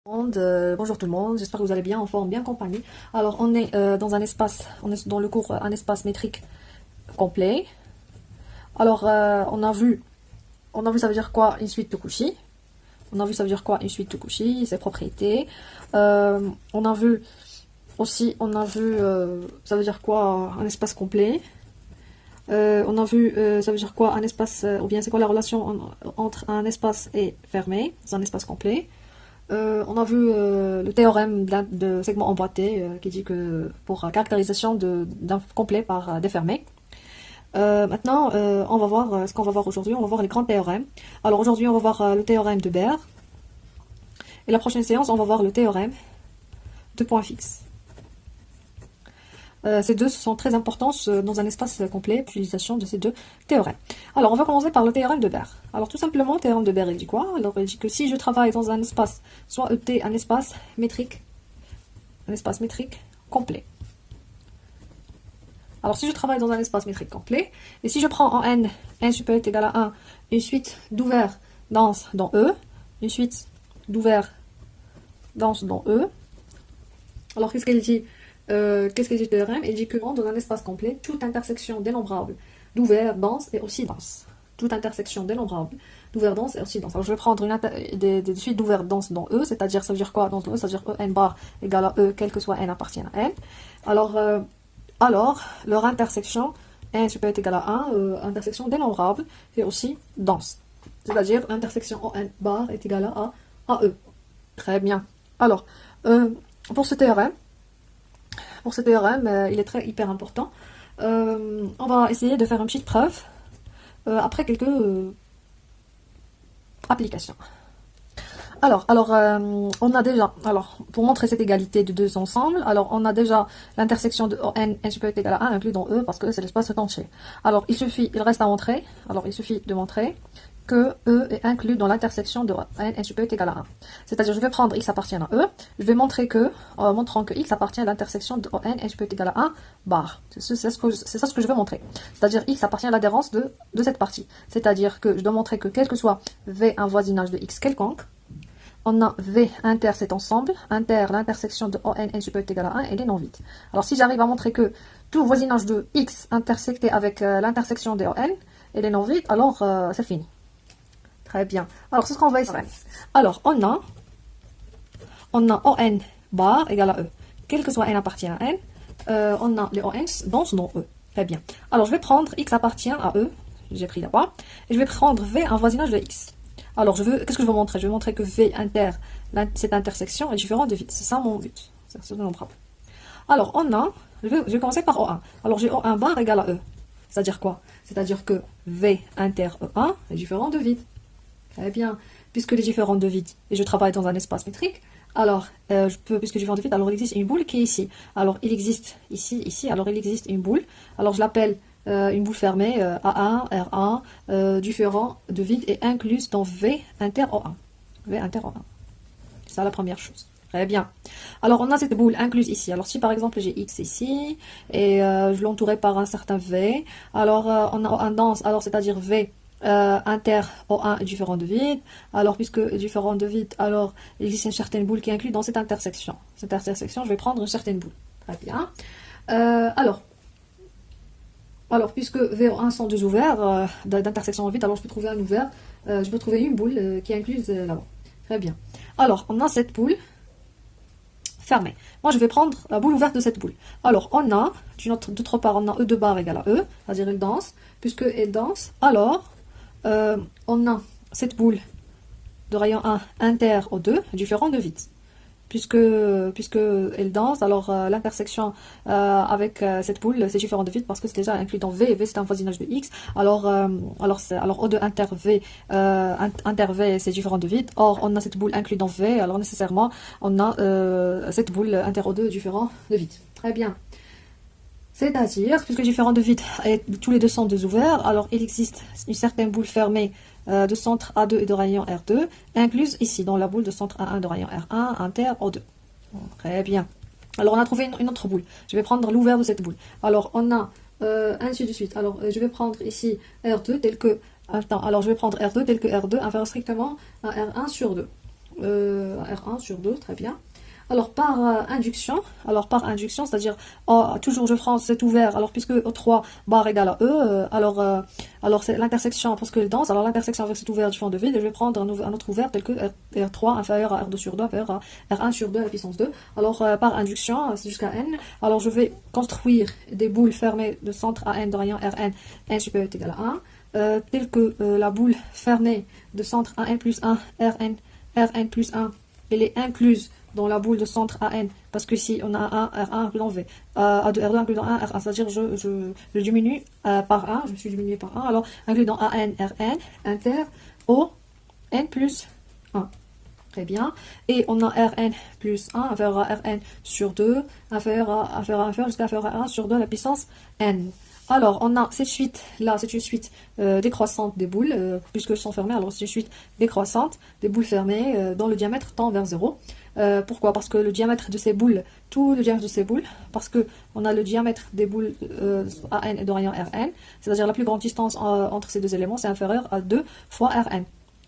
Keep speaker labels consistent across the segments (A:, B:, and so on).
A: Bonjour tout le monde, j'espère que vous allez bien, en forme, bien accompagné. Alors on est dans un espace, on est dans le cours un espace métrique complet. Alors on a vu ça veut dire quoi une suite de Cauchy. On a vu ça veut dire quoi une suite de Cauchy, ses propriétés. On a vu aussi, ça veut dire quoi un espace complet. On a vu ça veut dire quoi un espace, ou bien c'est quoi la relation entre un espace et fermé, c'est un espace complet. On a vu le théorème de segment emboîté qui dit que pour caractérisation d'un complet par défermé. Maintenant, on va voir ce qu'on va voir aujourd'hui. On va voir les grands théorèmes. Alors aujourd'hui, on va voir le théorème de Baire. Et la prochaine séance, on va voir le théorème de point fixe. Ces deux sont très importants dans un espace complet, l'utilisation de ces deux théorèmes. Alors, on va commencer par le théorème de Baire. Alors, tout simplement, le théorème de Baire, il dit quoi? Alors, il dit que si je travaille dans un espace, soit ET, un espace métrique complet. Alors, si je travaille dans un espace métrique complet, et si je prends en n supérieur ou égal à 1, une suite d'ouverts denses dans E, une suite d'ouverts denses dans E, alors qu'est-ce qu'elle dit? Qu'est-ce que dit le théorème? Il dit que dans un espace complet, toute intersection dénombrable d'ouverts denses est aussi dense. Toute intersection dénombrable d'ouverts denses est aussi dense. Alors je vais prendre des suites d'ouverts denses dans E, c'est-à-dire ça veut dire quoi dans E? Ça veut dire que n bar égale à E, quel que soit n appartient à n. Alors leur intersection n supérieur ou égal à 1, intersection dénombrable, est aussi dense. C'est-à-dire l'intersection en n bar est égale à E. Très bien. Alors, pour ce théorème, il est hyper important. On va essayer de faire une petite preuve après quelques applications. Alors, on a déjà, pour montrer cette égalité de deux ensembles, alors on a déjà l'intersection de n supérieur ou égal à 1 inclus dans E parce que c'est l'espace entier. Alors, il reste à montrer, il suffit de montrer que E est inclus dans l'intersection de n supérieur ou égal à 1. C'est-à-dire, je vais prendre x appartient à E, je vais montrer que, en montrant que x appartient à l'intersection de n supérieur ou égal à 1 bar. C'est ça ce que je veux montrer. C'est-à-dire, x appartient à l'adhérence de cette partie. C'est-à-dire que je dois montrer que quel que soit v un voisinage de x quelconque, on a V inter cet ensemble, l'intersection de n supérieur ou égal à 1, elle est non vide. Alors si j'arrive à montrer que tout voisinage de x intersecté avec l'intersection de n, elle est non vide, alors c'est fini. Très bien. Alors c'est ce qu'on va essayer. Alors on a ON bar égale à E. Quel que soit n appartient à n, on a les ON denses dans E. Très bien. Alors je vais prendre x appartient à E, j'ai pris là-bas, et je vais prendre V un voisinage de x. Alors, qu'est-ce que je veux montrer? Je veux montrer que V inter, cette intersection est différente de vide. C'est ça mon but. C'est dénombrable. Alors, je vais commencer par O1. Alors, j'ai O1 bar égale à E. C'est-à-dire quoi? C'est-à-dire que V inter E1 est différent de vide. Très bien. Puisque les différents de vide, et je travaille dans un espace métrique, alors, puisque différent de vide, alors il existe une boule qui est ici. Alors, il existe ici, alors il existe une boule. Alors, je l'appelle une boule fermée A1, R1, différent de vide et incluse dans V inter O1. V inter O1. C'est ça la première chose. Très bien. Alors, on a cette boule incluse ici. Alors, si par exemple j'ai X ici et je l'entourais par un certain V, alors on a O1 dense, alors c'est-à-dire V inter O1 est différent de vide. Alors, puisque différent de vide, alors il existe une certaine boule qui est inclue dans cette intersection. Cette intersection, je vais prendre une certaine boule. Très bien. Alors, puisque V1 sont deux ouverts d'intersection en vide, alors je peux trouver un ouvert, je peux trouver une boule qui est incluse là-bas. Très bien. Alors, on a cette boule fermée. Moi, je vais prendre la boule ouverte de cette boule. Alors, on a, d'autre part, on a E2 bar égale à E, c'est-à-dire elle danse. Puisque elle danse, alors, on a cette boule de rayon 1 inter O2, différent de vide. Puisque elle danse, alors l'intersection avec cette boule, c'est différent de vide parce que c'est déjà inclus dans V, et V c'est un voisinage de X, alors O2 inter V, c'est différent de vide, or on a cette boule inclue dans V, alors nécessairement on a cette boule inter O2 différent de vide. Très bien. C'est-à-dire, puisque différent de vide et tous les deux sont deux ouverts, alors il existe une certaine boule fermée de centre A2 et de rayon R2, incluse ici dans la boule de centre A1 de rayon R1, inter O2. Très bien. Alors on a trouvé une autre boule. Je vais prendre l'ouvert de cette boule. Alors on a ainsi de suite. Alors je vais prendre ici R2 tel que... alors je vais prendre R2 tel que R2 inférieur strictement à R1 sur 2. R1 sur 2, très bien. Alors par induction, c'est-à-dire toujours je prends cet ouvert, alors puisque O3 bar égale à E, alors c'est l'intersection, parce que dense, alors l'intersection avec cet ouvert du fond de vide, et je vais prendre un autre ouvert tel que R3 inférieur à R2 sur 2, inférieur à R1 sur 2 à la puissance 2. Alors par induction, c'est jusqu'à N, alors je vais construire des boules fermées de centre à N de rayon Rn, N supérieur est égal à 1, telle que la boule fermée de centre à N plus 1, Rn plus 1, elle est incluse dans la boule de centre AN, parce que si on a un R1 inclus dans V, A2 R2 inclus dans 1 R1, c'est-à-dire je diminue par 1, je suis diminué par 1, alors inclus dans AN RN, inter O N plus 1. Très bien. Et on a Rn plus 1, inférieur à Rn sur 2, inférieur jusqu'à inférieur à 1 sur 2 à la puissance N. Alors, on a cette suite-là, c'est une suite décroissante des boules, puisque sont fermées. Alors, c'est une suite décroissante des boules fermées dont le diamètre tend vers 0. Pourquoi? Parce que le diamètre de ces boules, tout le diamètre de ces boules, parce que on a le diamètre des boules AN et de rayon Rn, c'est-à-dire la plus grande distance entre ces deux éléments, c'est inférieur à 2 fois Rn.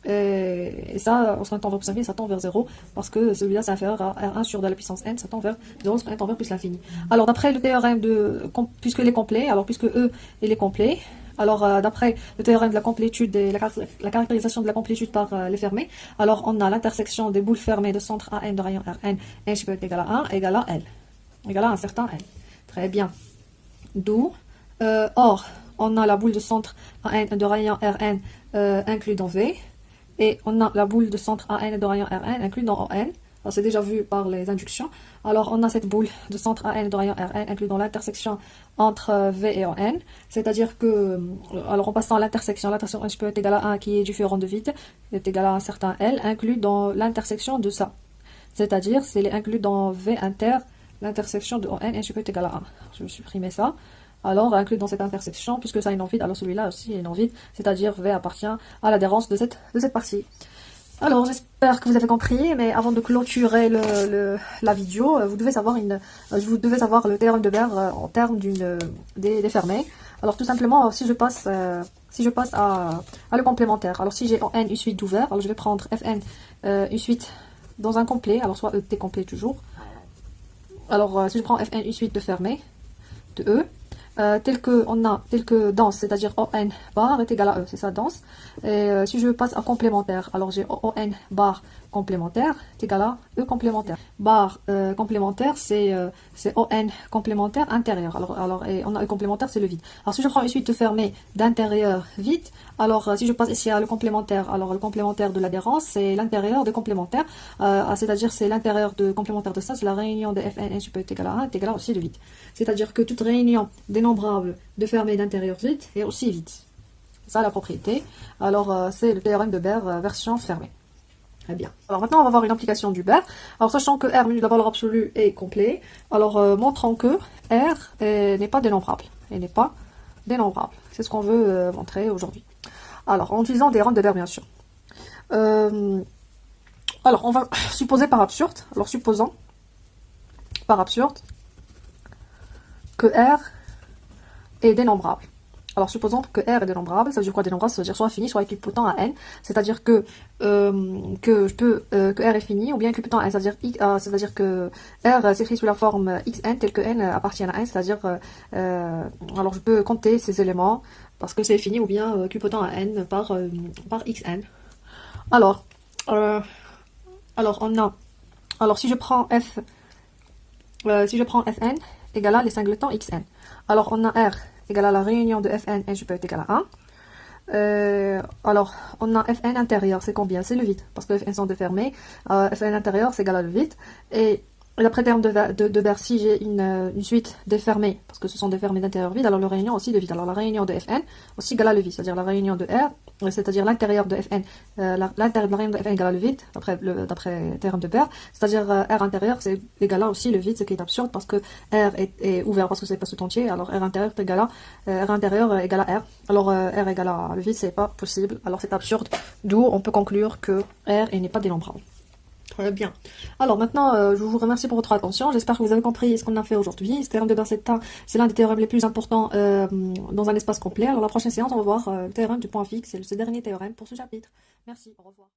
A: Et ça, lorsqu'on tend vers plus l'infini, ça tend vers 0, parce que celui-là c'est inférieur à R1 sur 2 à la puissance n, ça tend vers 0 lorsqu'on tend vers plus l'infini. Alors d'après le théorème puisque il est complet, alors puisque E il est complet, alors d'après le théorème de la complétude et la caractérisation de la complétude par les fermés, alors on a l'intersection des boules fermées de centre AN de rayon Rn, n supérieur égal à 1, égal à L, égal à un certain L. Très bien. D'où, or, on a la boule de centre AN de rayon Rn inclus dans V, et on a la boule de centre AN de rayon Rn inclus dans ON. C'est déjà vu par les inductions. Alors on a cette boule de centre AN de rayon Rn inclus dans l'intersection entre V et ON. C'est-à-dire que, alors en passant à l'intersection N supérieur est égal à 1 qui est du fioron de vide, est égal à un certain L, inclus dans l'intersection de ça. C'est-à-dire, c'est inclus dans V inter, l'intersection de ON, N supérieur est égal à 1. Je vais supprimer ça. Alors, inclus dans cette intersection, puisque ça est non vide, alors celui-là aussi est non vide, c'est-à-dire V appartient à l'adhérence de cette partie. Alors, j'espère que vous avez compris, mais avant de clôturer la vidéo, vous devez savoir le théorème de Baire en termes des fermés. Alors, tout simplement, si je passe à le complémentaire, alors si j'ai en N une suite d'ouvert, alors je vais prendre Fn une suite dans un complet, alors soit ET complet toujours. Alors, si je prends Fn une suite de fermés, de E, tel que dense, c'est-à-dire ON bar est égal à E, c'est ça dense. Et si je passe à complémentaire, alors j'ai ON bar complémentaire est égal à E complémentaire. Bar complémentaire, c'est ON complémentaire intérieur. Alors et on a E complémentaire, c'est le vide. Alors si je prends une suite fermée d'intérieur vide, alors si je passe ici à le complémentaire, alors le complémentaire de l'adhérence, c'est l'intérieur de complémentaire, c'est-à-dire c'est l'intérieur de complémentaire de ça, c'est la réunion de Fn n supérieur est égal à 1 est égal à aussi le vide. C'est-à-dire que toute réunion dénombrable de fermé d'intérieur vide est aussi vide. C'est ça la propriété. Alors c'est le théorème de Baire version fermée. Très bien. Alors maintenant on va voir une application du Baire. Alors sachant que R minus la valeur absolue est complet, alors montrons que R n'est pas dénombrable. Et n'est pas dénombrable. C'est ce qu'on veut montrer aujourd'hui. Alors en utilisant des rangs de Baire bien sûr. Alors on va supposer par absurde. Alors supposons par absurde que R est dénombrable. Alors supposons que R est dénombrable, ça veut dire quoi dénombrable? Ça veut dire soit fini, soit équipotent à n. C'est-à-dire que que R est fini, ou bien équipotent à n, c'est-à-dire que R s'écrit sous la forme xn, tel que n appartient à n, c'est-à-dire alors je peux compter ces éléments parce que c'est fini, ou bien équipotent à n par xn. Alors si je prends Fn égale à les singletons xn. Alors on a R égale à la réunion de Fn, n supérieur est égal à 1. Alors on a Fn intérieur, c'est combien? C'est le vide, parce que Fn sont défermés. Fn intérieur c'est égal à le vide. Et d'après terme de Baire, si j'ai une suite défermée, parce que ce sont défermés d'intérieur vide, alors la réunion aussi de vide. Alors la réunion de Fn aussi égale à le vide, c'est-à-dire la réunion de R, c'est-à-dire l'intérieur de Fn, l'intérieur de la réunion de Fn égale à le vide, d'après théorème de Baire, c'est-à-dire R intérieur c'est égal à aussi le vide, ce qui est absurde parce que R est ouvert parce que c'est pas tout entier, alors R intérieur est égal à R intérieur égale à R, alors R égale à le vide, c'est pas possible, alors c'est absurde, d'où on peut conclure que R n'est pas dénombrable. Très bien. Alors maintenant, je vous remercie pour votre attention. J'espère que vous avez compris ce qu'on a fait aujourd'hui. Ce théorème de Baire, c'est l'un des théorèmes les plus importants dans un espace complet. Alors la prochaine séance, on va voir le théorème du point fixe. C'est le dernier théorème pour ce chapitre. Merci, au revoir.